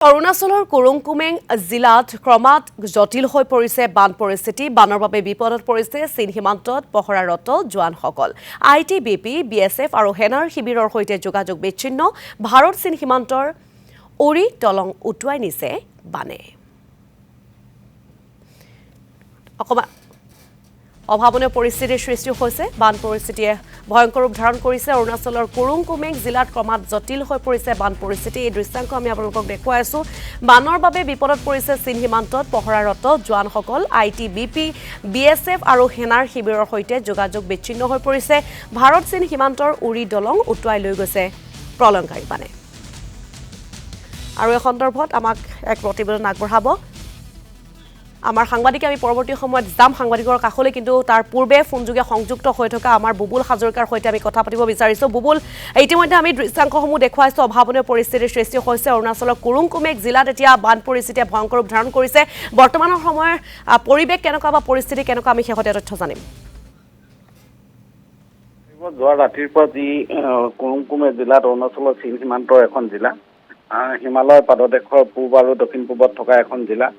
অৰুণাচলৰ কুৰুংকুমেং জিলাত ক্ৰমাৎ জটিল হৈ পৰিছে বান পৰিস্থিতি। বানৰ বাবে বিপদত পৰিছে চীন সীমান্তত পহৰাৰত জোৱানসকল। ITBP, BSF আৰু সেনাৰ শিবিৰৰ সৈতে যোগাযোগ বিচ্ছিন্ন। ভাৰত চীন সীমান্তৰ উৰি দলং উটুৱাই নিছে বানে। অভাৱনীয় পৰিস্থিতিৰ সৃষ্টি হৈছে। বান পৰিস্থিতিয়ে ভয়ংকৰ ৰূপ ধাৰণ কৰিছে। অৰুণাচলৰ কুৰুংকুমেং জিলাত ক্ৰমাৎ জটিল হৈ পৰিছে বান পৰিস্থিতি। এই দৃশ্যাংশ আমি আপোনালোকক দেখুৱাই আছো। বানৰ বাবে বিপদত পৰিছে চীন সীমান্তত পহৰাৰত জোৱানসকল। ITBP, BSF আৰু সেনাৰ শিবিৰৰ সৈতে যোগাযোগ বিচ্ছিন্ন হৈ পৰিছে। ভাৰত চীন সীমান্তৰ উৰি দলং উটুৱাই লৈ গৈছে প্ৰলয়ংকাৰী বানে। আৰু এই সন্দৰ্ভত আমাক এক প্ৰতিবেদন আগবঢ়াব আমাৰ সাংবাদিকে। আমি পৰৱৰ্তী সময়ত যাম সাংবাদিকৰ কাষলৈ, কিন্তু তাৰ পূৰ্বে ফোনযোগে সংযুক্ত হৈ থকা আমাৰ বুবুল হাজৰিকাৰ সৈতে আমি কথা পাতিব বিচাৰিছোঁ। বুবুল, ইতিমধ্যে আমি দৃশ্যাংশসমূহ দেখুৱাইছোঁ। অভাৱনীয় পৰিস্থিতিৰ সৃষ্টি হৈছে অৰুণাচলৰ কুৰুংকুমেং জিলাত। এতিয়া বান পৰিস্থিতিয়ে ভয়ংকৰ ৰূপ ধাৰণ কৰিছে। বৰ্তমানৰ সময়ৰ পৰিৱেশ কেনেকুৱা বা পৰিস্থিতি কেনেকুৱা, আমি শেহতীয়া তথ্য জানিম। যোৱা ৰাতিৰ পৰা যি কুৰুংকুমেং জিলাত অৰুণাচলৰ চীন সীমান্তৰ এখন জিলা, হিমালয় পাদদেশৰ পূব আৰু দক্ষিণ পূবত থকা এখন জিলা।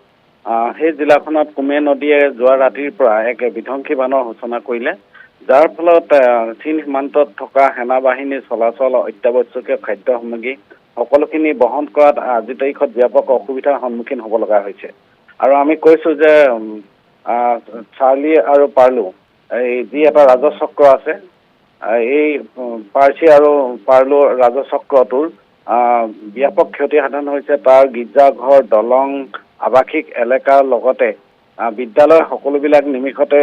সেই জিলাখনত কুমে নদীয়ে যোৱা ৰাতিৰ পৰা এক বিধ্বংসী বানৰ সূচনা কৰিলে, যাৰ ফলত চীন সীমান্তত থকা সেনা বাহিনীৰ চলাচল, অত্যাৱশ্যকীয় খাদ্য সামগ্ৰী সকলোখিনি বহন কৰাত আজিৰ তাৰিখত ব্যাপক অসুবিধাৰ সন্মুখীন হ'ব লগা হৈছে। আৰু আমি কৈছোঁ যে চাৰ্লি আৰু পাৰ্লো, এই যি এটা ৰাজচক্ৰ আছে, এই পাৰ্চি আৰু পাৰ্লো ৰাজচক্ৰটোৰ ব্যাপক ক্ষতি সাধন হৈছে। তাৰ গীৰ্জাঘৰ, দলং, আৱাসিক এলেকাৰ লগতে বিদ্যালয় সকলোবিলাক নিমিষতে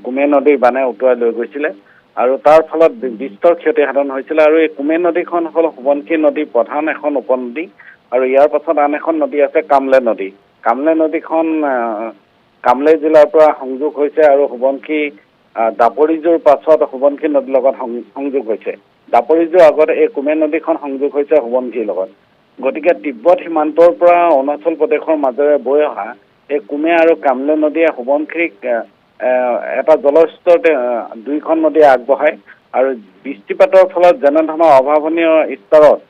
কুমে নদীৰ বানে উটুৱাই লৈ গৈছিলে আৰু তাৰ ফলত বিস্তৰ ক্ষতি সাধন হৈছিলে। আৰু এই কুমে নদীখন হ'ল সোৱণশিৰি নদীৰ প্ৰধান এখন উপনদী। আৰু ইয়াৰ পাছত আন এখন নদী আছে কামলে নদী। কামলে নদীখন কামলে জিলাৰ পৰা সংযোগ হৈছে আৰু সোৱণশিৰি দাপৰিজোৰ পাছত সোৱণশিৰি নদীৰ লগত সংযোগ হৈছে। দাপৰিজোৰ আগত এই কুমে নদীখন সংযোগ হৈছে সোৱণশিৰিৰ লগত। গতিকে তিব্বত সীমান্তৰ পৰা অৰুণাচল প্ৰদেশৰ মাজেৰে বৈ অহা এই কুমে আৰু কামলে নদীয়ে সোৱণশিৰিক এটা জলস্তৰ দুইখন নদীয়ে আগবঢ়ায়। আৰু বৃষ্টিপাতৰ ফলত যেনেধৰণৰ অভাৱনীয় স্তৰত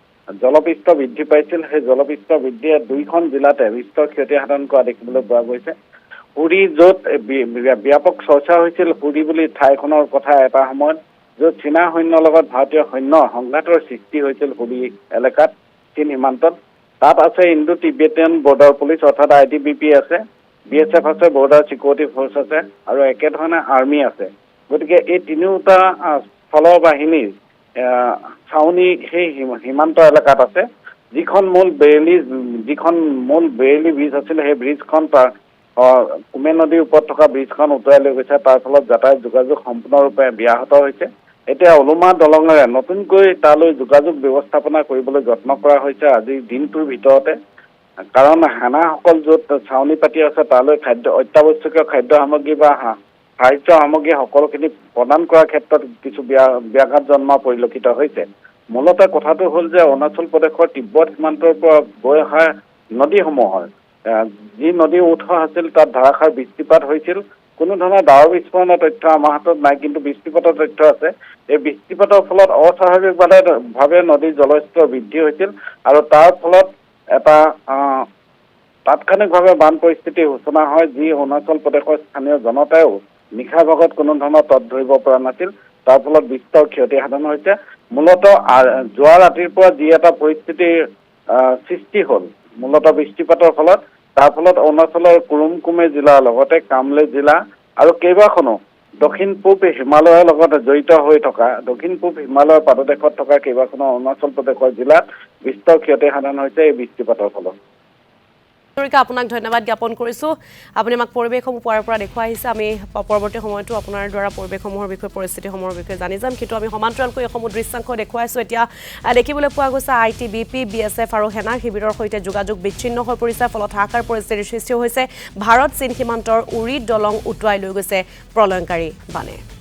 জলপৃষ্ঠ বৃদ্ধি পাইছিল, সেই জলপৃষ্ঠ বৃদ্ধিয়ে দুইখন জিলাতে বিস্তৰ ক্ষতি সাধন কৰা দেখিবলৈ পোৱা গৈছে। উৰি, য'ত ব্যাপক চৰ্চা হৈছিল উৰি বুলি ঠাইখনৰ কথা এটা সময়ত, য'ত চীনা সৈন্যৰ লগত ভাৰতীয় সৈন্যৰ সংঘাতৰ সৃষ্টি হৈছিল উৰি এলেকাত চীন সীমান্তত। তাত আছে ইণ্ডো টিবেটিয়ান বৰ্ডাৰ পুলিচ অৰ্থাৎ ITBP আছে, BSF আছে, বৰ্ডাৰ চিকিউৰিটি ফ'ৰ্চ আছে, আৰু একেধৰণে আৰ্মি আছে। গতিকে এই তিনিওটা স্থল বাহিনীৰ ছাউনি সেই সীমান্ত এলেকাত আছে। যিখন মূল বেৰেলি ব্ৰিজ আছিল, সেই ব্ৰিজখন কুমে নদীৰ ওপৰত থকা ব্ৰিজখন উটুৱাই লৈ গৈছে। তাৰ ফলত যাতায়াত যোগাযোগ সম্পূৰ্ণৰূপে ব্যাহত হৈছে। এতিয়া ওলোমা দলঙেৰে নতুনকৈ তালৈ যোগাযোগ ব্যৱস্থাপনা কৰিবলৈ যত্ন কৰা হৈছে আজিৰ দিনটোৰ ভিতৰতে। কাৰণ সেনাসকল য'ত ছাউনি পাতি আছে তালৈ অত্যাৱশ্যকীয় খাদ্য সামগ্ৰী বা সাহায্য সামগ্ৰী সকলোখিনি প্ৰদান কৰাৰ ক্ষেত্ৰত কিছু ব্যাঘাত জন্মা পৰিলক্ষিত হৈছে। মূলতে কথাটো হ'ল যে অৰুণাচল প্ৰদেশৰ তিব্বত সীমান্তৰ পৰা বৈ অহা নদীসমূহৰ যি নদীৰ উৎস আছিল তাত ধাৰাসাৰ বৃষ্টিপাত হৈছিল। কোনো ধৰণৰ ডাৱৰ বিস্ফোৰণৰ তথ্য আমাৰ হাতত নাই, কিন্তু বৃষ্টিপাতৰ তথ্য আছে। এই বৃষ্টিপাতৰ ফলত অস্বাভাৱিকভাৱে নদীৰ জলস্তৰ বৃদ্ধি হৈছিল আৰু তাৰ ফলত এটা তাৎক্ষণিকভাৱে বান পৰিস্থিতিৰ সূচনা হয়, যি অৰুণাচল প্ৰদেশৰ স্থানীয় জনতায়ো নিশাৰ ভাগত কোনো ধৰণৰ তত ধৰিব পৰা নাছিল। তাৰ ফলত বিস্তৰ ক্ষতি সাধন হৈছে। মূলতঃ যোৱা ৰাতিৰ পৰা যি এটা পৰিস্থিতিৰ সৃষ্টি হ'ল মূলতঃ বৃষ্টিপাতৰ ফলত, তাৰ ফলত অৰুণাচলৰ কুৰুংকুমে জিলাৰ লগতে কামলে জিলা আৰু কেইবাখনো দক্ষিণ পূব হিমালয়ৰ লগত জড়িত হৈ থকা দক্ষিণ পূব হিমালয়ৰ পাদদেশত থকা কেইবাখনো অৰুণাচল প্ৰদেশৰ জিলাত বিস্তৰ ক্ষতি সাধন হৈছে এই বৃষ্টিপাতৰ ফলত। আপোনাক ধন্যবাদ জ্ঞাপন কৰিছোঁ। আপুনি আমাক পৰিৱেশসমূহ পোৱাৰ পৰা দেখুৱাই আহিছে। আমি পৰৱৰ্তী সময়তো আপোনাৰ দ্বাৰা পৰিৱেশসমূহৰ বিষয়ে, পৰিস্থিতিসমূহৰ বিষয়ে জানি যাম, কিন্তু আমি সমান্তৰালকৈ এইসমূহ দৃশ্যাংশ দেখুৱাইছোঁ। এতিয়া দেখিবলৈ পোৱা গৈছে ITBP, BSF আৰু সেনাৰ শিবিৰৰ সৈতে যোগাযোগ বিচ্ছিন্ন হৈ পৰিছে। ফলত হাহাকাৰ পৰিস্থিতিৰ সৃষ্টি হৈছে। ভাৰত চীন সীমান্তৰ উৰি দলং উটুৱাই লৈ গৈছে প্ৰলয়ংকাৰী বানে।